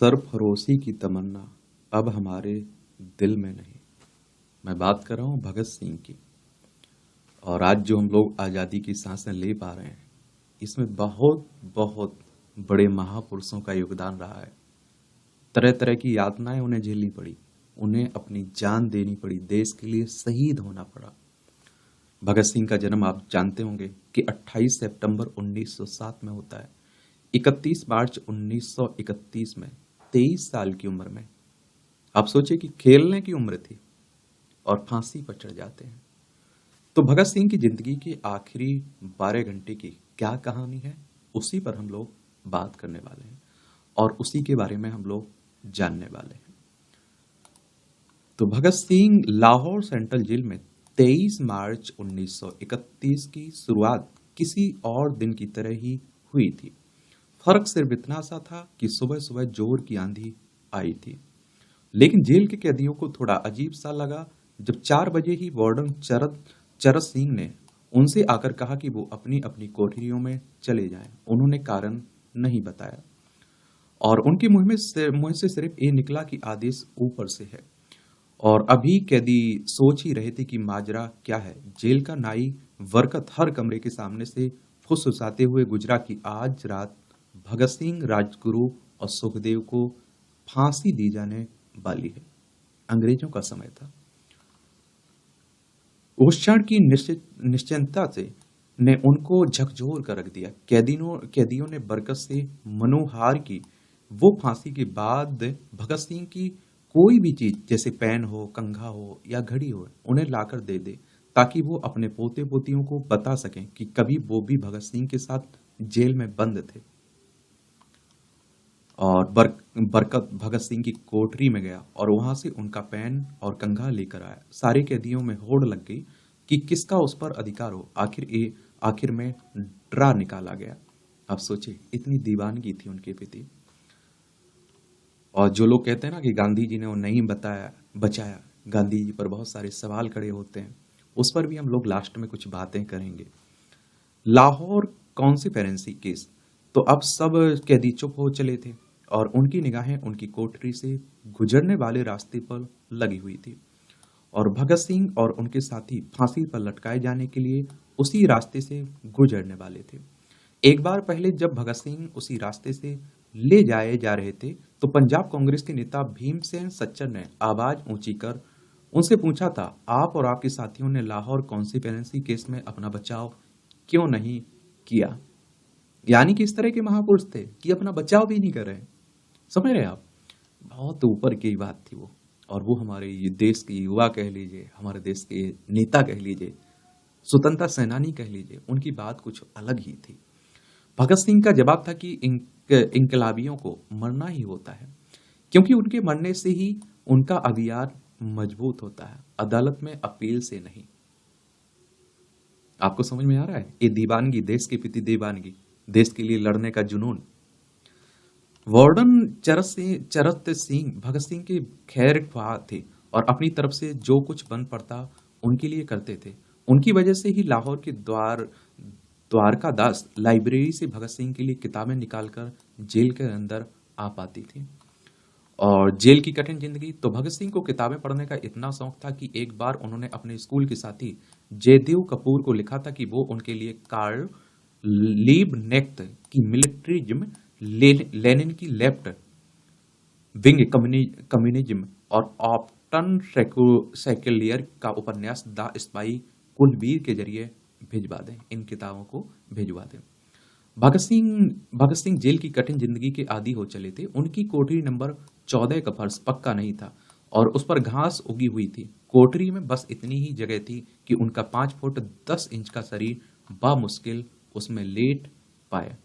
सरफरोशी की तमन्ना अब हमारे दिल में नहीं। मैं बात कर रहा हूँ भगत सिंह की। और आज जो हम लोग आज़ादी की सांसें ले पा रहे हैं, इसमें बहुत बहुत बड़े महापुरुषों का योगदान रहा है। तरह तरह की यातनाएं उन्हें झेलनी पड़ी, उन्हें अपनी जान देनी पड़ी, देश के लिए शहीद होना पड़ा। भगत सिंह का जन्म आप जानते होंगे कि 28 सितंबर 1907 में होता है। 31 मार्च 1931 में 23 साल की उम्र में, आप सोचिए कि खेलने की उम्र थी, और फांसी पर चढ़ जाते हैं। तो भगत सिंह की जिंदगी की आखिरी 12 घंटे की क्या कहानी है, उसी पर हम लोग बात करने वाले हैं और उसी के बारे में हम लोग जानने वाले हैं। तो भगत सिंह लाहौर सेंट्रल जेल में 23 मार्च 1931 की शुरुआत किसी और दिन की तरह ही हुई थी। फर्क सिर्फ इतना सा था कि सुबह सुबह जोर की आंधी आई थी। लेकिन जेल के कैदियों को थोड़ा अजीब सा लगा जब 4 बजे ही वार्डन चरत सिंह ने उनसे आकर कहा कि वो अपनी अपनी कोठरियों में चले जाएं। उन्होंने कारण नहीं बताया और उनके मुंह से सिर्फ ये निकला कि आदेश ऊपर से है। और अभी कैदी सोच ही रहे थे कि माजरा क्या है। जेल का नाई वरकत हर कमरे के सामने से फुसफुसाते हुए गुजरा कि आज रात भगत सिंह, राजगुरु और सुखदेव को फांसी दी जाने वाली है। अंग्रेजों का समय था। उस क्षण की निश्चिंतता से ने उनको झकझोर कर रख दिया। कैदियों ने बरकत से मनोहार की वो फांसी के बाद भगत सिंह की कोई भी चीज, जैसे पेन हो, कंघा हो या घड़ी हो, उन्हें लाकर दे दे ताकि वो अपने पोते पोतियों को बता सकें कि कभी वो भी भगत सिंह के साथ जेल में बंद थे। और बरकत भगत सिंह की कोठरी में गया और वहां से उनका पेन और कंघा लेकर आया। सारे कैदियों में होड़ लग गई कि किसका उस पर अधिकार हो। आखिर में ड्रा निकाला गया। अब सोचिए, इतनी दीवानगी थी उनके प्रति। और जो लोग कहते हैं ना कि गांधी जी ने वो नहीं बचाया, गांधी जी पर बहुत सारे सवाल खड़े होते हैं, उस पर भी हम लोग लास्ट में कुछ बातें करेंगे। लाहौर कॉन्स्पिरेसी केस, तो अब सब कैदी चुप हो चले थे और उनकी निगाहें उनकी कोठरी से गुजरने वाले रास्ते पर लगी हुई थी। और भगत सिंह और उनके साथी फांसी पर लटकाए जाने के लिए उसी रास्ते से गुजरने वाले थे। एक बार पहले जब भगत सिंह उसी रास्ते से ले जाए जा रहे थे तो पंजाब कांग्रेस के नेता भीमसेन सच्चर ने आवाज ऊंची कर उनसे पूछा था, आप और आपके साथियों ने लाहौर कॉन्स्पिरेसी केस में अपना बचाव क्यों नहीं किया? यानी कि इस तरह के महापुरुष थे कि अपना बचाव भी नहीं कर रहे। समझ रहे आप? बहुत ऊपर की बात थी वो। और वो हमारे ये देश के युवा कह लीजिए, हमारे देश के नेता कह लीजिए, स्वतंत्रता सेनानी कह लीजिए, उनकी बात कुछ अलग ही थी। भगत सिंह का जवाब था कि इंकलाबियों को मरना ही होता है, क्योंकि उनके मरने से ही उनका अभियान मजबूत होता है, अदालत में अपील से नहीं। आपको समझ में आ रहा है? ये दीवानगी, देश के प्रति दीवानगी, देश के लिए लड़ने का जुनून। वार्डन चरत सिंह भगत सिंह के खैर ख्वाह थे और अपनी तरफ से जो कुछ बन पड़ता उनके लिए करते थे। उनकी वजह से ही लाहौर के द्वारका दास लाइब्रेरी से भगत सिंह के लिए किताबें निकालकर जेल के अंदर आ पाती थी। और जेल की कठिन जिंदगी, तो भगत सिंह को किताबें पढ़ने का इतना शौक था कि एक बार उन्होंने अपने स्कूल के साथी जयदेव कपूर को लिखा था कि वो उनके लिए कार्ल लिबनेख्त की मिलिट्रिज्म, लेनिन की लेफ्ट विंग कम्युनिज्म और ऑप्टन सेक्युलर का उपन्यास द स्पाई कुलवीर के जरिए भिजवा दें। इन किताबों को भिजवा दें। भगत सिंह जेल की कठिन जिंदगी के आदी हो चले थे। उनकी कोठरी नंबर 14 का फर्श पक्का नहीं था और उस पर घास उगी हुई थी। कोठरी में बस इतनी ही जगह थी कि उनका 5 फुट 10 इंच का शरीर बामुश्किल उसमें लेट पाया।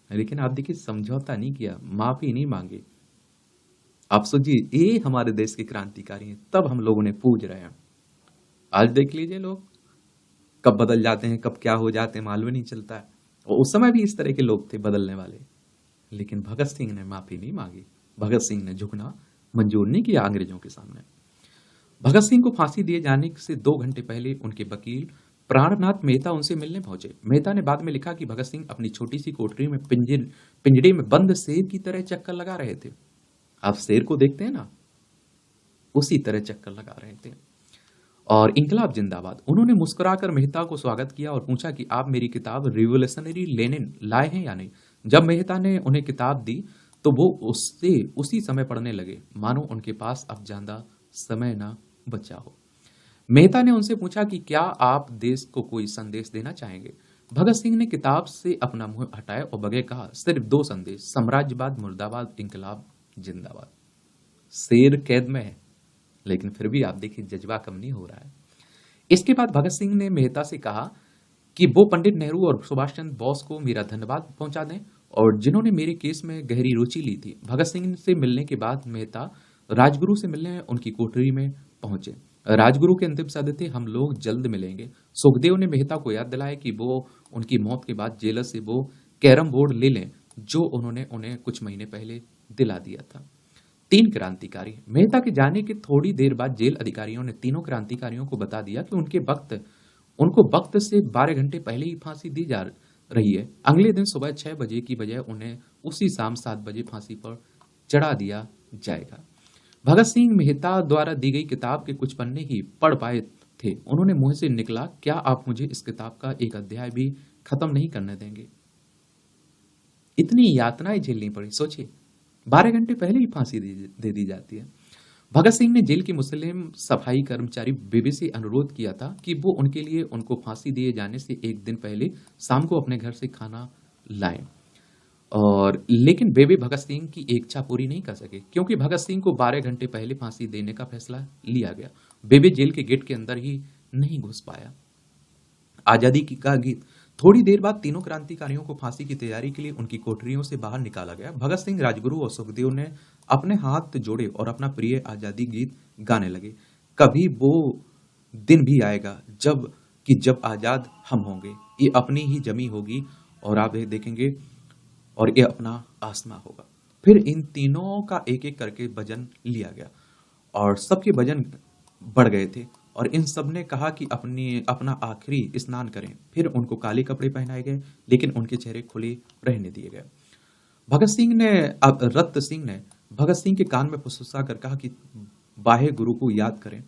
लेकिन आप देखिए, समझौता नहीं किया, माफी नहीं मांगी। आप सोचिए, ये हमारे देश के क्रांतिकारी हैं, तब हम लोग उन्हें पूज रहे हैं। आज देख लीजिए, लोग कब बदल जाते हैं, कब क्या हो जाते हैं, मालूम नहीं चलता है। और उस समय भी इस तरह के लोग थे बदलने वाले। लेकिन भगत सिंह ने माफी नहीं मांगी। भगत सिंह ने झुकना मंजूर नहीं किया अंग्रेजों के सामने। भगत सिंह को फांसी दिए जाने से 2 घंटे पहले उनके वकील प्राणनाथ मेहता उनसे मिलने पहुंचे। मेहता ने बाद में लिखा कि भगत सिंह अपनी छोटी सी कोठरी में पिंजरे में बंद शेर की तरह चक्कर लगा रहे थे। आप शेर को देखते हैं ना, उसी तरह चक्कर लगा रहे थे। और इंकलाब जिंदाबाद। उन्होंने मुस्कुराकर मेहता को स्वागत किया और पूछा कि आप मेरी किताब रिवोल्यूशनरी लेनिन लाए हैं या नहीं। जब मेहता ने उन्हें किताब दी तो वो उससे उसी समय पढ़ने लगे, मानो उनके पास अब ज्यादा समय ना बचा हो। मेहता ने उनसे पूछा कि क्या आप देश को कोई संदेश देना चाहेंगे। भगत सिंह ने किताब से अपना मुंह हटाया और बगैर कहा, सिर्फ दो संदेश, साम्राज्यवाद मुर्दाबाद, इंकलाब जिंदाबाद। शेर कैद में है, लेकिन फिर भी आप देखिए जज्बा कम नहीं हो रहा है। इसके बाद भगत सिंह ने मेहता से कहा कि वो पंडित नेहरू और सुभाष चंद्र बोस को मेरा धन्यवाद पहुंचा दें, और जिन्होंने मेरे केस में गहरी रुचि ली थी। भगत सिंह से मिलने के बाद मेहता राजगुरु से मिलने उनकी कोठरी में पहुंचे। राजगुरु के अंतिम शब्द थे, हम लोग जल्द मिलेंगे। सुखदेव ने मेहता को याद दिलाया कि वो उनकी मौत के बाद जेलर से वो कैरम बोर्ड ले लें जो उन्होंने उन्हें कुछ महीने पहले दिला दिया था। तीन क्रांतिकारी। मेहता के जाने के थोड़ी देर बाद जेल अधिकारियों ने तीनों क्रांतिकारियों को बता दिया कि उनको वक्त से 12 घंटे पहले ही फांसी दी जा रही है। अगले दिन सुबह 6 बजे की बजाय उन्हें उसी शाम 7 बजे फांसी पर चढ़ा दिया जाएगा। भगत सिंह मेहता द्वारा दी गई किताब के कुछ पन्ने ही पढ़ पाए थे। उन्होंने मुंह से निकला, क्या आप मुझे इस किताब का एक अध्याय भी खत्म नहीं करने देंगे। इतनी यातनाएं झेलनी पड़ी, सोचिए 12 घंटे पहले ही फांसी दे दी जाती है। भगत सिंह ने जेल की मुस्लिम सफाई कर्मचारी बेबी से अनुरोध किया था कि वो उनके लिए उनको फांसी दिए जाने से एक दिन पहले शाम को अपने घर से खाना लाएं। और लेकिन बेबी भगत सिंह की इच्छा पूरी नहीं कर सके, क्योंकि भगत सिंह को 12 घंटे पहले फांसी देने का फैसला लिया गया। बेबी जेल के गेट के अंदर ही नहीं घुस पाया। आजादी की का गीत। थोड़ी देर बाद तीनों क्रांतिकारियों को फांसी की तैयारी के लिए उनकी कोठरियों से बाहर निकाला गया। भगत सिंह, राजगुरु और सुखदेव ने अपने हाथ जोड़े और अपना प्रिय आजादी गीत गाने लगे। कभी वो दिन भी आएगा जब आजाद हम होंगे, ये अपनी ही जमी होगी और आप देखेंगे, और ये अपना आसमां होगा। फिर इन तीनों का एक एक करके भजन लिया गया और सबके भजन बढ़ गए थे, और इन सब ने कहा कि अपना आखिरी स्नान करें। फिर उनको काले कपड़े पहनाए गए, लेकिन उनके चेहरे खुले रहने दिए गए। रत्त सिंह ने भगत सिंह के कान में फुसफुसा कर कहा कि बाहे गुरु को याद करें।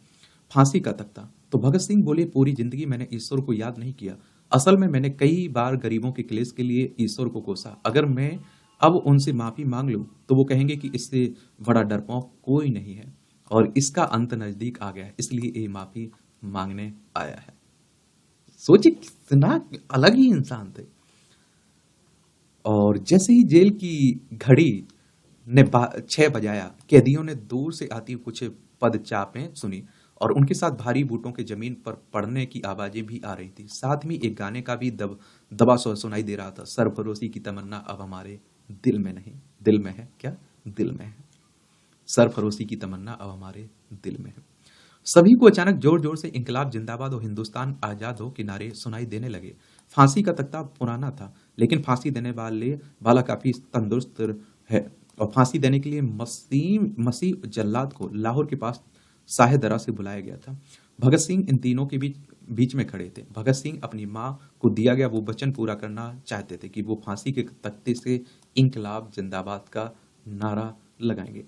फांसी का तख्ता। तो भगत सिंह बोले, पूरी जिंदगी मैंने ईश्वर को याद नहीं किया। असल में मैंने कई बार गरीबों के क्लेश के लिए ईश्वर को कोसा। अगर मैं अब उनसे माफी मांग लूं तो वो कहेंगे कि इससे बड़ा डरपोक कोई नहीं है और इसका अंत नजदीक आ गया है, इसलिए ये माफी मांगने आया है। सोचिए कितना अलग ही इंसान थे। और जैसे ही जेल की घड़ी ने 6 बजाया, कैदियों ने दूर से आती कुछ पदचापें सुनी और उनके साथ भारी बूटों के जमीन पर पड़ने की आवाजें भी आ रही थी। साथ में एक गाने का भी दबा सुनाई दे रहा था, सरफरोशी की तमन्ना अब हमारे दिल में नहीं, दिल में है क्या, दिल में है। सरफरोशी की तमन्ना अब हमारे दिल में है। सभी को अचानक जोर जोर से इंकलाब जिंदाबाद और हिंदुस्तान आजाद हो के नारे सुनाई देने लगे। फांसी का तख्ता पुराना था, लेकिन फांसी देने वाला काफी तंदुरुस्त है, और फांसी देने के लिए मसीह जल्लाद को लाहौर के पास साहेदरा से बुलाया गया था। भगत सिंह इन तीनों के बीच में खड़े थे। भगत सिंह अपनी माँ को दिया गया वो वचन पूरा करना चाहते थे कि वो फांसी के तख्ते से इंकलाब जिंदाबाद का नारा लगाएंगे।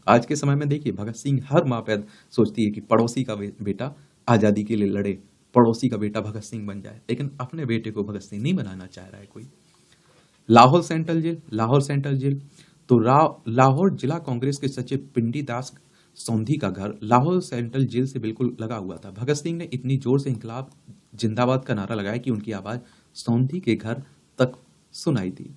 आज के समय में देखिए, भगत सिंह हर माँ पैदा सोचती है कि पड़ोसी का बेटा आजादी के लिए लड़े, पड़ोसी का बेटा भगत सिंह बन जाए, लेकिन अपने बेटे को भगत सिंह नहीं बनाना चाह रहा है कोई। लाहौर सेंट्रल जेल तो लाहौर जिला कांग्रेस के सचिव पिंडी दास सौंधी का घर लाहौर सेंट्रल जेल से बिल्कुल लगा हुआ था। भगत सिंह ने इतनी जोर से इंकलाब जिंदाबाद का नारा लगाया कि उनकी आवाज सौंधी के घर तक सुनाई दी।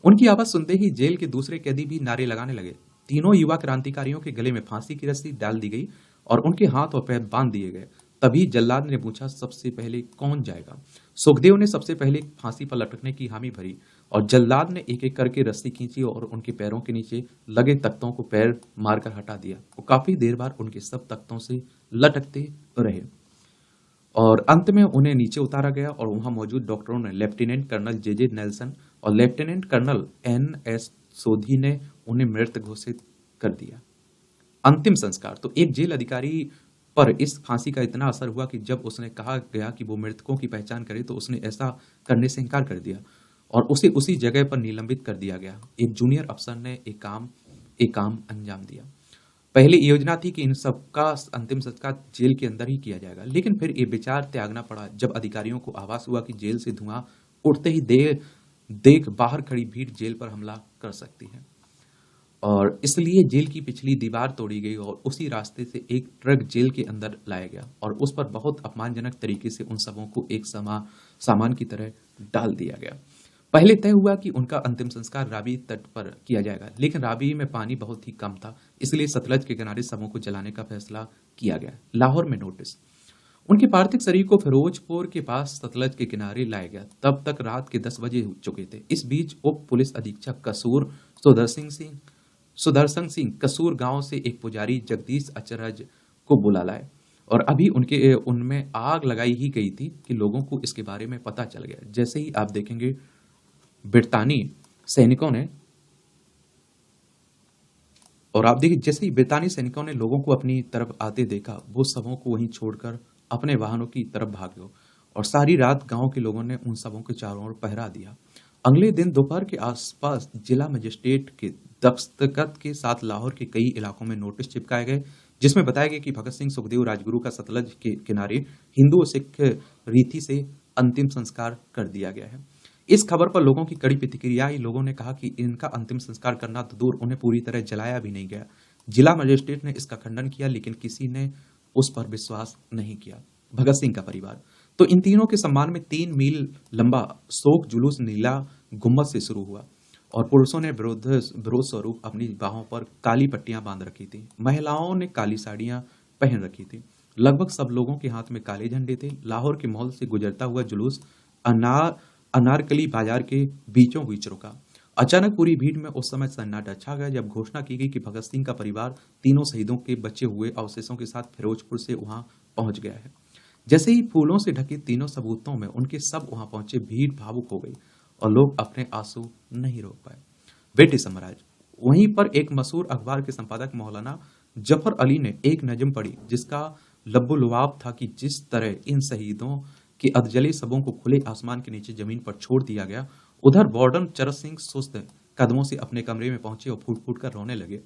उनकी आवाज सुनते ही जेल के दूसरे कैदी भी नारे लगाने लगे। तीनों युवा क्रांतिकारियों के गले में फांसी की रस्सी डाल दी गई और उनके हाथ और पैर बांध दिए गए। तभी जल्लाद ने पूछा, सबसे पहले कौन जाएगा। सुखदेव ने सबसे पहले फांसी पर लटकने की हामी भरी और जल्लाद ने एक एक करके रस्सी खींची और उनके पैरों के नीचे लगे तख्तों को पैर मारकर हटा दिया। वो काफी देर बाद उनके सब तख्तों से लटकते रहे और अंत में उन्हें नीचे उतारा गया और वहां मौजूद डॉक्टरों ने लेफ्टिनेंट कर्नल जे नेल्सन और लेफ्टिनेंट कर्नल NS सोधी ने उन्हें मृत घोषित कर दिया। अंतिम संस्कार। तो एक जेल अधिकारी पर इस फांसी का इतना असर हुआ कि जब उसने कहा गया कि वो मृतकों की पहचान करे तो उसने ऐसा करने से इनकार कर दिया और उसे उसी जगह पर निलंबित कर दिया गया। एक जूनियर अफसर ने एक काम एक काम अंजाम दिया। पहले ये योजना थी कि इन सबका अंतिम संस्कार जेल के अंदर ही किया जाएगा, लेकिन फिर ये विचार त्यागना पड़ा जब अधिकारियों को आभास हुआ कि जेल से धुआं उड़ते ही देख बाहर खड़ी भीड़ जेल पर हमला कर सकती है। और इसलिए जेल की पिछली दीवार तोड़ी गई और उसी रास्ते से एक ट्रक जेल के अंदर लाया गया और उस पर बहुत अपमानजनक तरीके से उन सबों को एक सामान की तरह डाल दिया गया। पहले तय हुआ कि उनका अंतिम संस्कार रावी तट पर किया जाएगा, लेकिन रावी में पानी बहुत ही कम था, इसलिए सतलज के किनारे सबों को जलाने का फैसला किया गया। लाहौर में नोटिस। उनके पार्थिव शरीर को फिरोजपुर के पास सतलज के किनारे लाया गया। तब तक रात के 10 बजे हो चुके थे। इस बीच उप पुलिस अधीक्षक कसूर सुदर्शन सिंह कसूर गांव से एक पुजारी जगदीश अचरज को बुला लाए और अभी उनमें आग लगाई ही गई थी कि लोगों को इसके बारे में पता चल गया। जैसे ही आप देखेंगे ब्रितानी सैनिकों ने लोगों को अपनी तरफ आते देखा, वो सबों को वहीं छोड़कर अपने वाहनों की तरफ भाग गए और सारी रात गांव के लोगों ने उन सबों के चारों ओर पहरा दिया। अगले दिन दोपहर के आसपास जिला मजिस्ट्रेट के दस्तखत के साथ लाहौर के कई इलाकों में नोटिस चिपकाए गए, जिसमें बताया गया कि भगत सिंह सुखदेव राजगुरु का सतलज के किनारे हिंदू और सिख रीति से अंतिम संस्कार कर दिया गया है। इस खबर पर लोगों की कड़ी प्रतिक्रिया आई। लोगों ने कहा कि इनका अंतिम संस्कार करना तो दूर, उन्हें पूरी तरह जलाया भी नहीं गया। जिला मजिस्ट्रेट ने इसका खंडन किया, लेकिन किसी ने उस पर विश्वास नहीं किया। भगत सिंह का परिवार तो इन तीनों के सम्मान में 3 मील लंबा शोक जुलूस नीला गुम्बद से शुरू हुआ और पुरुषों ने विरोध स्वरूप अपनी बाहों पर काली पट्टियां बांध रखी थी। महिलाओं ने काली साड़ियां पहन रखी थी। लगभग सब लोगों के हाथ में काले झंडे थे। लाहौर के मॉल से गुजरता हुआ जुलूस अनारकली बाजार के बीचों बीच रुका। अचानक पूरी भीड़ में उस समय सन्नाटा छा गया जब घोषणा की गई कि भगत सिंह का परिवार तीनों शहीदों के बचे हुए अवशेषों के साथ फिरोजपुर से वहां पहुंच गया है। जैसे ही फूलों से ढके तीनों सबूतों में उनके सब वहां पहुंचे, भीड़ भावुक हो गई और लोग अपने आंसू नहीं रोक पाए। ब्रिटिश साम्राज्य। वहीं पर एक मशहूर अखबार के संपादक मौलाना जफर अली ने एक नज्म पढ़ी जिसका लब्बुलुआब था कि जिस तरह इन शहीदों के अधजले सबों को खुले आसमान के नीचे जमीन पर छोड़ दिया गया, उधर वार्डन चरत सिंह सुस्त कदमों से अपने कमरे में पहुंचे और फूट फूट कर रोने लगे।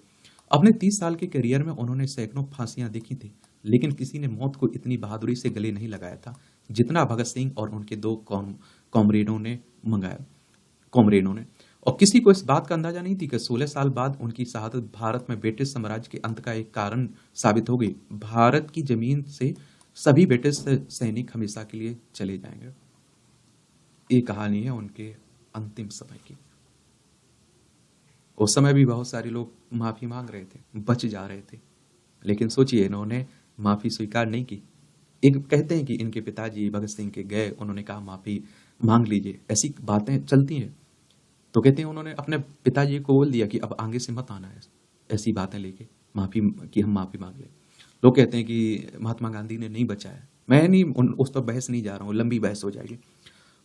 अपने 30 साल के करियर में उन्होंने सैकड़ों फांसियां देखी थी, लेकिन किसी ने मौत को इतनी बहादुरी से गले नहीं लगाया था जितना भगत सिंह और उनके 2 कॉमरेडों ने। और किसी को इस बात का अंदाजा नहीं थी कि 16 साल बाद उनकी शहादत भारत में ब्रिटिश साम्राज्य के अंत का एक कारण साबित हो गई। भारत की जमीन से सभी ब्रिटिश सैनिक हमेशा के लिए चले जाएंगे। ये कहानी है उनके अंतिम समय की। उस समय भी बहुत सारे लोग माफी मांग रहे थे, बच जा रहे थे, लेकिन सोचिए इन्होंने माफी स्वीकार नहीं की। एक कहते हैं कि इनके पिताजी भगत सिंह के गए, उन्होंने कहा माफी मांग लीजिए, ऐसी बातें चलती हैं। तो कहते हैं उन्होंने अपने पिताजी को बोल दिया कि अब आगे से मत आना है ऐसी बातें लेके, हम माफी मांग ले। लोग कहते हैं कि महात्मा गांधी ने नहीं बचाया। मैं नहीं उस पर बहस नहीं जा रहा हूँ, लंबी बहस हो जाएगी।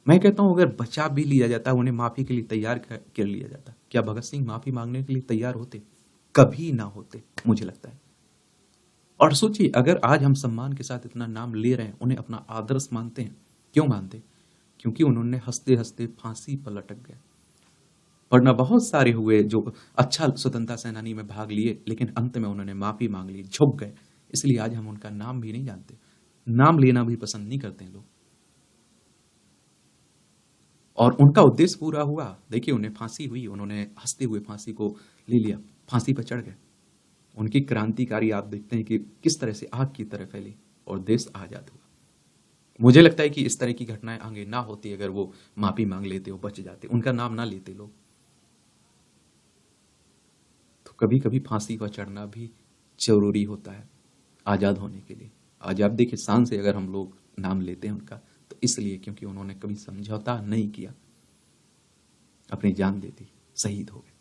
मैं कहता हूँ अगर बचा भी लिया जाता, उन्हें माफी के लिए तैयार कर लिया जाता, क्या भगत सिंह माफी मांगने के लिए तैयार होते? कभी ना होते, मुझे लगता है। और सोचिए अगर आज हम सम्मान के साथ इतना नाम ले रहे हैं, उन्हें अपना आदर्श मानते हैं, क्यों मानते? क्योंकि उन्होंने हंसते हंसते फांसी पर लटक गए। वरना बहुत सारे हुए जो अच्छा स्वतंत्रता सेनानी में भाग लिए, लेकिन अंत में उन्होंने माफी मांग ली, झुक गए। इसलिए आज हम उनका नाम भी नहीं जानते, नाम लेना भी पसंद नहीं करते हैं लोग। और उनका उद्देश्य पूरा हुआ। देखिए उन्हें फांसी हुई, उन्होंने हंसते हुए फांसी को ले लिया, फांसी पर चढ़ गए। उनकी क्रांतिकारी आप देखते हैं कि किस तरह से आग की तरह फैली और देश आजाद हुआ। मुझे लगता है कि इस तरह की घटनाएं आगे ना होती अगर वो माफी मांग लेते हो, बच जाते, उनका नाम ना लेते लोग। तो कभी कभी फांसी पर चढ़ना भी जरूरी होता है आजाद होने के लिए। आज आप देखिए शान से अगर हम लोग नाम लेते हैं उनका, तो इसलिए क्योंकि उन्होंने कभी समझौता नहीं किया, अपनी जान दे दी, शहीद हो गए।